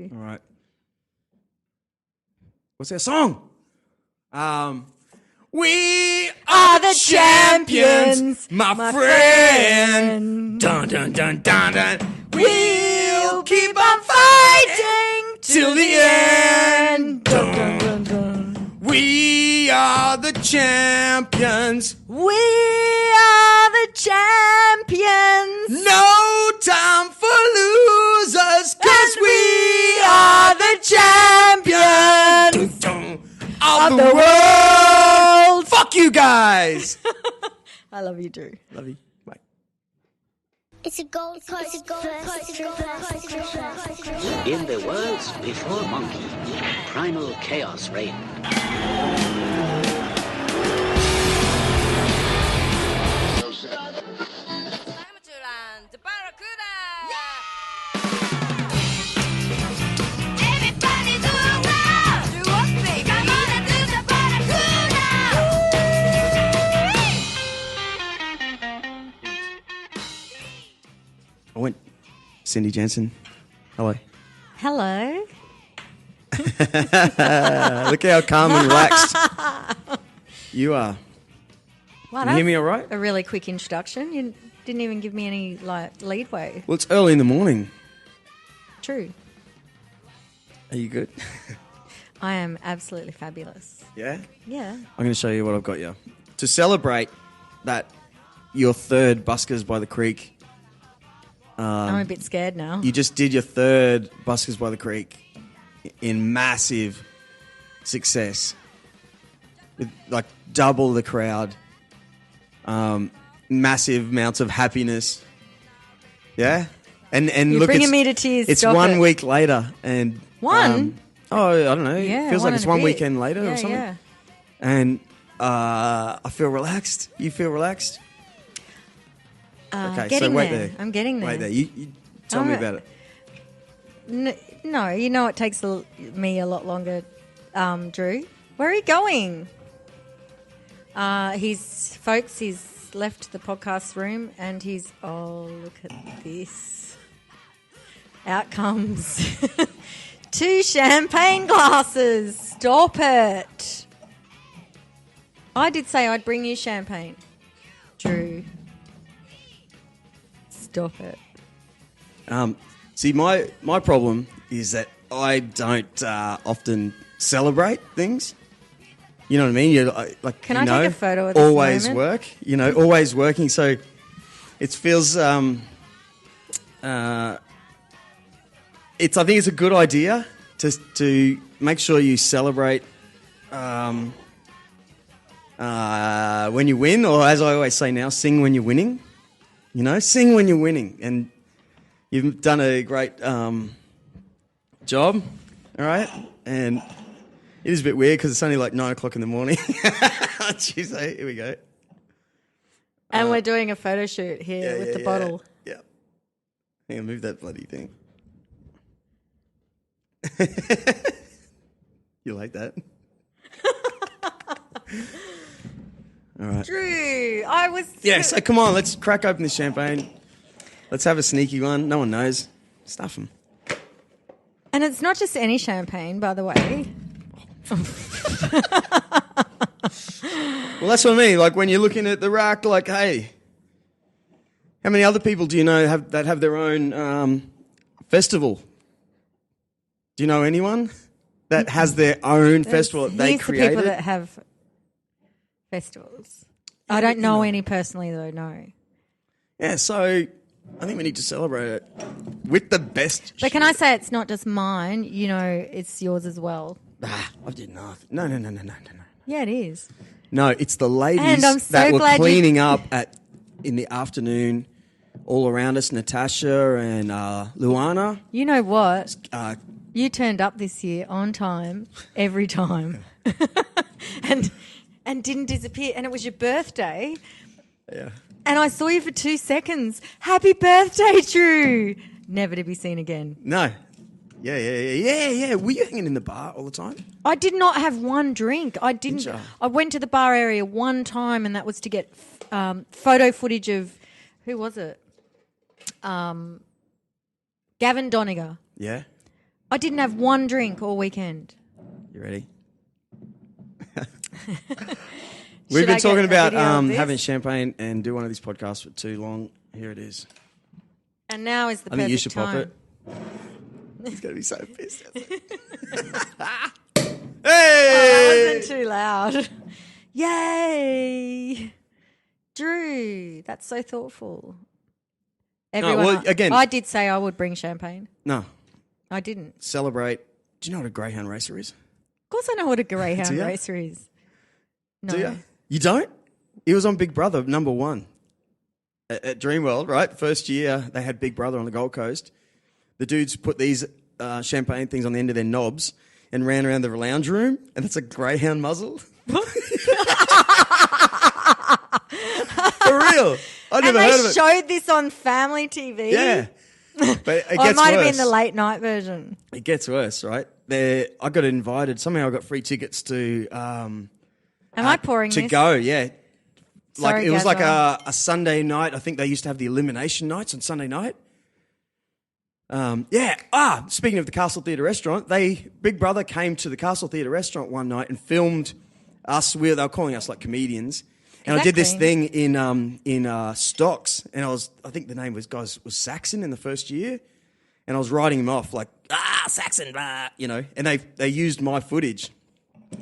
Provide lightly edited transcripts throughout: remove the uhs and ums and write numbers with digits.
All right. What's our song? We are the champions, my friend. Dun, dun, dun, dun, dun. We'll keep on fighting till the end. Dun, dun, dun, dun. We are the champions. We are the champions. No time for losers, 'cause we are the champions of the world. Fuck you guys. I love you too. Love you. Bye. It's a Gold Coast In the worlds before Monkey, primal chaos reigned. I went Cindy Jensen. Hello. Hello. Look how calm and relaxed you are. Wow, Can you hear me all right? A really quick introduction. You didn't even give me any leadway. Well, it's early in the morning. True. Are you good? I am absolutely fabulous. Yeah? Yeah. I'm going to show you what I've got you. To celebrate that, your third Buskers by the Creek. I'm a bit scared now. You just did your third Buskers by the Creek in massive success. With like double the crowd. Massive amounts of happiness. Yeah? And You're look, bringing me to tears. It's Stop 1 it. week later. And One? I don't know. Yeah, Feels like it's and a one bit. weekend later or something. Yeah. And I feel relaxed. You feel relaxed? Okay, Getting so wait there. there. I'm getting there. Wait there. You tell me about it. No, you know it takes me a lot longer, Drew. Where are you going? He's left the podcast room and look at this. Out comes 2 champagne glasses. Stop it. I did say I'd bring you champagne, Drew. Stop it. See, my problem is that I don't often celebrate things. You know what I mean? Can I take a photo of this always moment? work. You know, always working. So it feels. I think it's a good idea to make sure you celebrate when you win, or as I always say now, sing when you're winning. You know, sing when you're winning, and you've done a great job. All right, and it is a bit weird because it's only like 9 o'clock in the morning on Tuesday. Here we go. And we're doing a photo shoot here with the bottle. Yeah. Hang on, move that bloody thing. You like that? All right. Drew, Yeah, so come on, let's crack open this champagne. Let's have a sneaky one. No one knows. Stuff them. And it's not just any champagne, by the way. Well, that's what I mean. Like when you're looking at the rack, like, hey, how many other people do you know that have their own festival? Do you know anyone that has their own festival that they created? The people that have festivals. I don't know any personally, though, no. Yeah, so I think we need to celebrate it with the best. But can I say it's not just mine? You know, it's yours as well. I did nothing. No. Yeah, it is. No, it's the ladies And I'm so that were glad cleaning up in the afternoon all around us, Natasha and Luana. You know what? Uh, You turned up this year on time, every time. and didn't disappear. And it was your birthday. Yeah. And I saw you for 2 seconds. Happy birthday, Drew. Never to be seen again. No. Yeah. Were you hanging in the bar all the time? I did not have one drink. I didn't. Didn't you? I went to the bar area one time, and that was to get photo footage of, who was it? Gavin Doniger. Yeah. I didn't have one drink all weekend. You ready? Should We've I been get talking a about video of this? having champagne and do one of these podcasts for too long. Here it is. And now is the I perfect think you should time. pop it. He's going to be so pissed. That Hey! wasn't too loud. Yay! Drew, that's so thoughtful. Everyone, well, again- I did say I would bring champagne. No, I didn't. celebrate. Do you know what a greyhound racer is? Of course I know what a Do greyhound ya? racer is. No. Do you? You don't? He was on Big Brother, number 1 at Dreamworld, right? First year they had Big Brother on the Gold Coast. The dudes put these champagne things on the end of their knobs and ran around the lounge room, and it's a greyhound muzzle. For real. I never heard of And they it. showed this on family TV. Yeah. But it Or it gets might worse. have been the late night version. It gets worse, right? I got invited. Somehow I got free tickets to Am I pouring to this? go. Yeah, Sorry, it was like Gazza. a Sunday night. I think they used to have the elimination nights on Sunday night. Yeah. Speaking of the Castle Theatre restaurant, Big Brother came to the Castle Theatre restaurant one night and filmed us. They were calling us like comedians. And I did this Exactly. thing in stocks, and I think the name was Saxon in the first year, and I was writing him off like Saxon, you know, and they used my footage.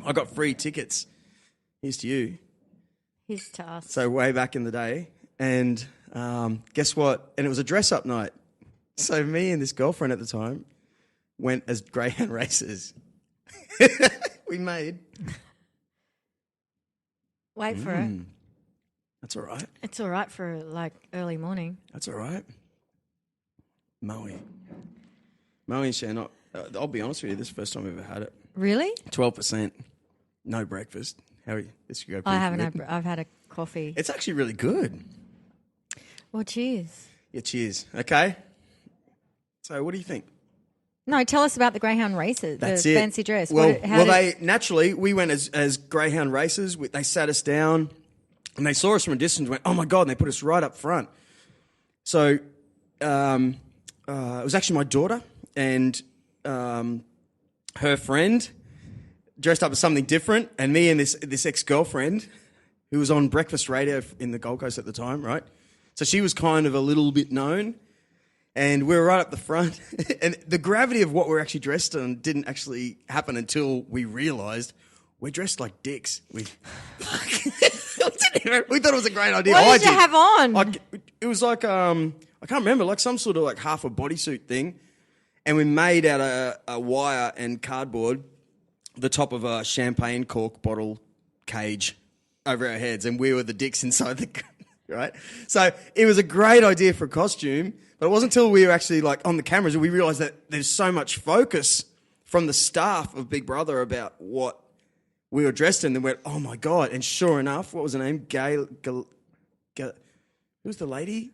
I got free tickets. Here's to you. Here's to us. So way back in the day, and guess what? And it was a dress-up night. So me and this girlfriend at the time went as greyhound racers. We made. Wait for it. That's all right. It's all right for like early morning. That's all right. Moe and Shannon. I'll be honest with you. This is the first time I've ever had it. Really? 12%. No breakfast. How are you? This could go I pretty haven't quick. had. I've had a coffee. It's actually really good. Well, cheers. Yeah, cheers. Okay. So what do you think? No, tell us about the greyhound races. That's the it. fancy dress. Well, How did- we went as greyhound racers. They sat us down, and they saw us from a distance. And went, oh my god! And they put us right up front. So, it was actually my daughter and her friend dressed up as something different, and me and this ex-girlfriend who was on breakfast radio in the Gold Coast at the time, right? So she was kind of a little bit known. And we were right up the front. And the gravity of what we're actually dressed in didn't actually happen until we realised we're dressed like dicks. We thought it was a great idea. What did you have on? It was like, I can't remember, like some sort of like half a bodysuit thing. And we made out a wire and cardboard the top of a champagne cork bottle cage over our heads. And we were the dicks inside the... Right? So it was a great idea for a costume. But it wasn't until we were actually like on the cameras that we realised that there's so much focus from the staff of Big Brother about what we were dressed in. And went, oh my God. And sure enough, what was her name? Who's the lady?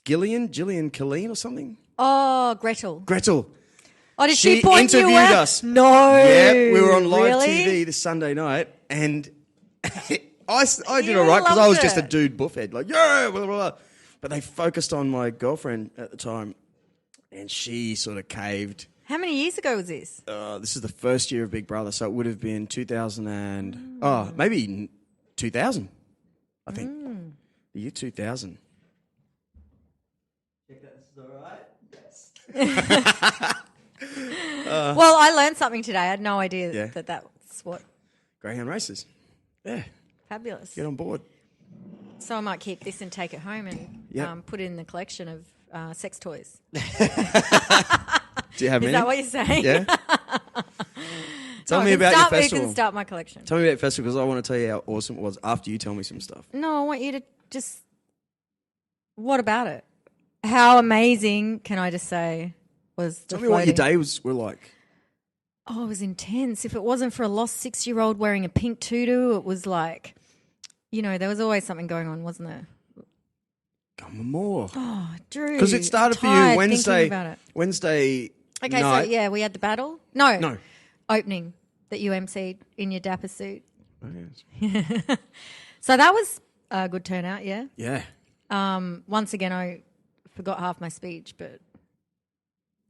Gillian Colleen or something? Oh, Gretel. Oh, did she point you interviewed out? us. No. Yeah, we were on live Really? TV this Sunday night, and I did You all right because I was loved just a it. dude buffhead, like yeah, blah, blah, blah. But they focused on my girlfriend at the time, and she sort of caved. How many years ago was this? This is the first year of Big Brother, so it would have been 2000 and maybe 2000, I think. The year 2000. Check that this is all right. Yes. Well, I learned something today. I had no idea Yeah. that that's what. Greyhound races. Yeah, Fabulous. get on board. So I might keep this and take it home and Yep. put it in the collection of sex toys. Do you have Is many? that what you're saying? Yeah. Tell No, me I can about your start- festival. You can start my collection. Tell me about your festival because I want to tell you how awesome it was after you tell me some stuff. No, I want you to just. What about it? How amazing, can I just say, was the Tell me what your floating? days were like. Oh, it was intense. If it wasn't for a lost 6-year-old wearing a pink tutu, it was like, there was always something going on, wasn't there? Come on more. Oh, Drew. Because it started for you tired Wednesday. thinking about it. Wednesday Okay, night. so yeah, we had the battle. No. No. Opening that you emceed in your dapper suit. Oh, yes. So that was a good turnout, yeah. Yeah. Once again, I forgot half my speech, but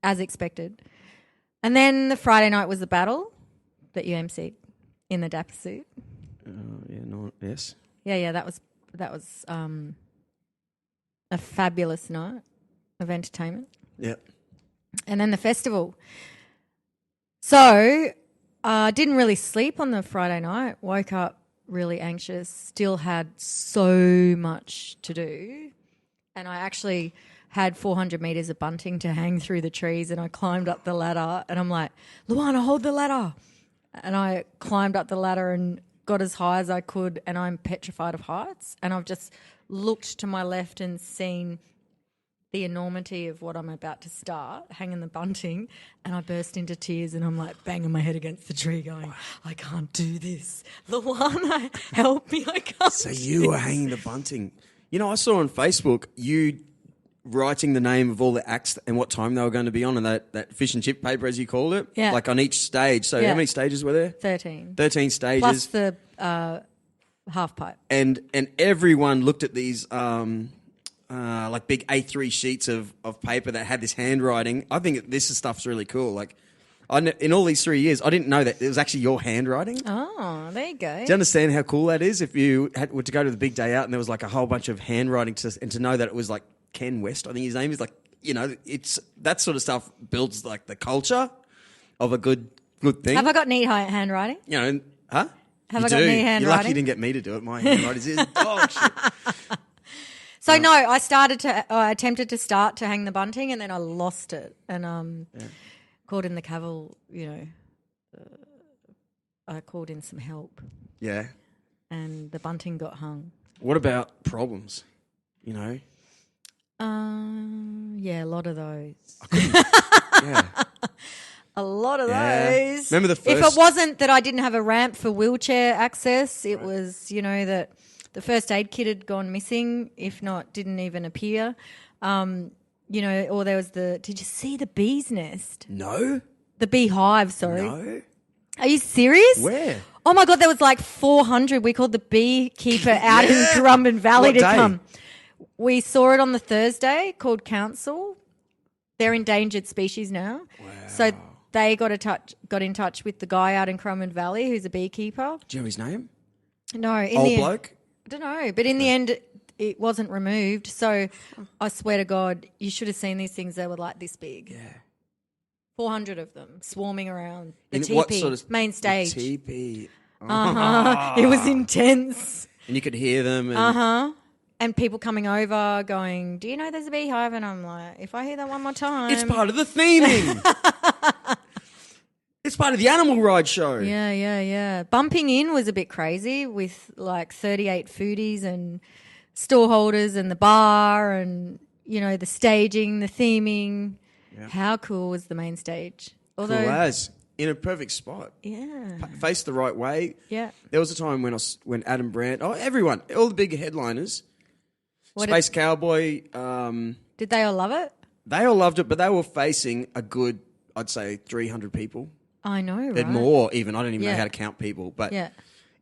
as expected. And then the Friday night was the battle that you emceed in the dapper suit. Yes. Yeah, that was a fabulous night of entertainment. Yep. And then the festival. So I didn't really sleep on the Friday night. Woke up really anxious. Still had so much to do. And I actually had 400 metres of bunting to hang through the trees, and I climbed up the ladder and I'm like, Luana, hold the ladder. And I climbed up the ladder and got as high as I could, and I'm petrified of heights. And I've just looked to my left and seen the enormity of what I'm about to start, hanging the bunting, and I burst into tears and I'm like banging my head against the tree going, I can't do this. Luana, help me, I can't So do you were hanging the bunting. You know, I saw on Facebook you writing the name of all the acts and what time they were going to be on, and that fish and chip paper, as you called it, Yeah. like on each stage. So Yeah. how many stages were there? 13. 13 stages. Plus the half pipe. And everyone looked at these like big A3 sheets of paper that had this handwriting. I think this stuff's really cool. Like, in all these 3 years, I didn't know that it was actually your handwriting. Oh, there you go. Do you understand how cool that is? If you were to go to the big day out and there was like a whole bunch of handwriting and to know that it was like Ken West, I think his name is, like, you know, it's that sort of stuff builds like the culture of a good thing. Have I got neat handwriting? You know, huh? Have You I got do. neat You're lucky handwriting? you didn't get me to do it. My handwriting is dog shit. So no, I attempted to start to hang the bunting and then I lost it and called in the Cavill, you know, I called in some help Yeah. and the bunting got hung. What about problems? You know? Yeah, a lot of those. Yeah. A lot of Yeah. those. Remember the If first- it wasn't that I didn't have a ramp for wheelchair access, it was, you know, that the first aid kit had gone missing, if not didn't even appear. You know, or there was did you see the bee's nest? No? The beehive, sorry. No? Are you serious? Where? Oh my God, there was like 400. We called the beekeeper out in Currumbin Valley What to day? come. We saw it on the Thursday called Council. They're endangered species now. Wow. So they got in touch with the guy out in Currumbin Valley who's a beekeeper. Do you know his name? No, in Old the bloke? I don't know, but in the end it wasn't removed. So I swear to God, you should have seen these things. They were like this big. Yeah. 400 of them swarming around the In teepee, what sort of main stage. teepee. It was intense. And you could hear them. And And people coming over going, do you know there's a beehive? And I'm like, if I hear that one more time. It's part of the theming. It's part of the animal ride show. Yeah. Bumping in was a bit crazy with like 38 foodies and store holders and the bar and, you know, the staging, the theming. Yeah. How cool was the main stage? Although, Cool as. In a perfect spot. Yeah. Face the right way. Yeah. There was a time when Adam Brandt, everyone, all the big headliners, What Space Cowboy, did they all love it? they all loved it, but they were facing a good, I'd say, 300 people. I know, right? And more even. I don't even know Yeah. how to count people, but Yeah.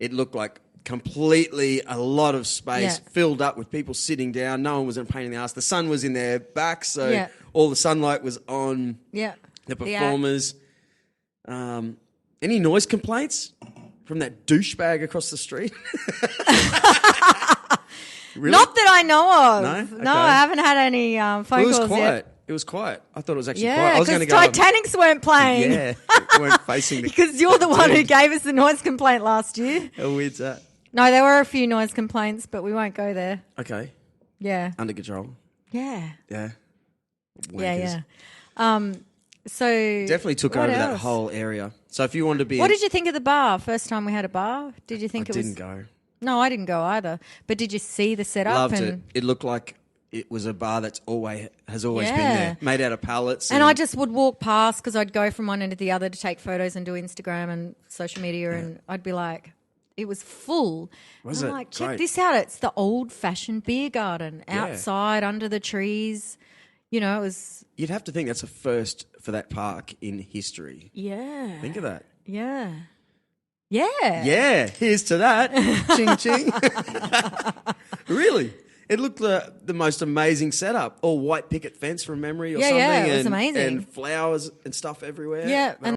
it looked like completely a lot of space Yeah. filled up with people sitting down. No one was in a pain in the ass. The sun was in their back, so Yeah. all the sunlight was on Yeah. the performers. Any noise complaints from that douchebag across the street? Really? Not that I know of. No? No, Okay. I haven't had any phone It was calls quiet. yet. It was quiet. I thought it was actually quiet. Yeah, I was because going to go. Titanics weren't playing. Yeah, weren't facing the. Because you're the one who gave us the noise complaint last year. How weird's that? No, there were a few noise complaints, but we won't go there. Okay, Yeah. under control. Yeah. Yeah. Yeah. Wankers. So Definitely took what over that else? whole area. So if you wanted to be, What did you think of the bar? First time we had a bar? Did you think I it was? didn't go. No, I didn't go either. But did you see the setup? Loved and it. It looked like it was a bar that's has always been Yeah. there, made out of pallets. And I just would walk past because I'd go from one end to the other to take photos and do Instagram and social media, and I'd be like, it was full. Was and I'm it? like, check Great. this out. It's the old-fashioned beer garden outside under the trees. You know, it was, You'd have to think that's a first for that park in history. yeah. Think of that. Yeah. Yeah. Yeah, here's to that. Ching ching. Really? It looked the most amazing setup. All white picket fence from memory or something. Yeah, it was amazing. And flowers and stuff everywhere. Yeah, and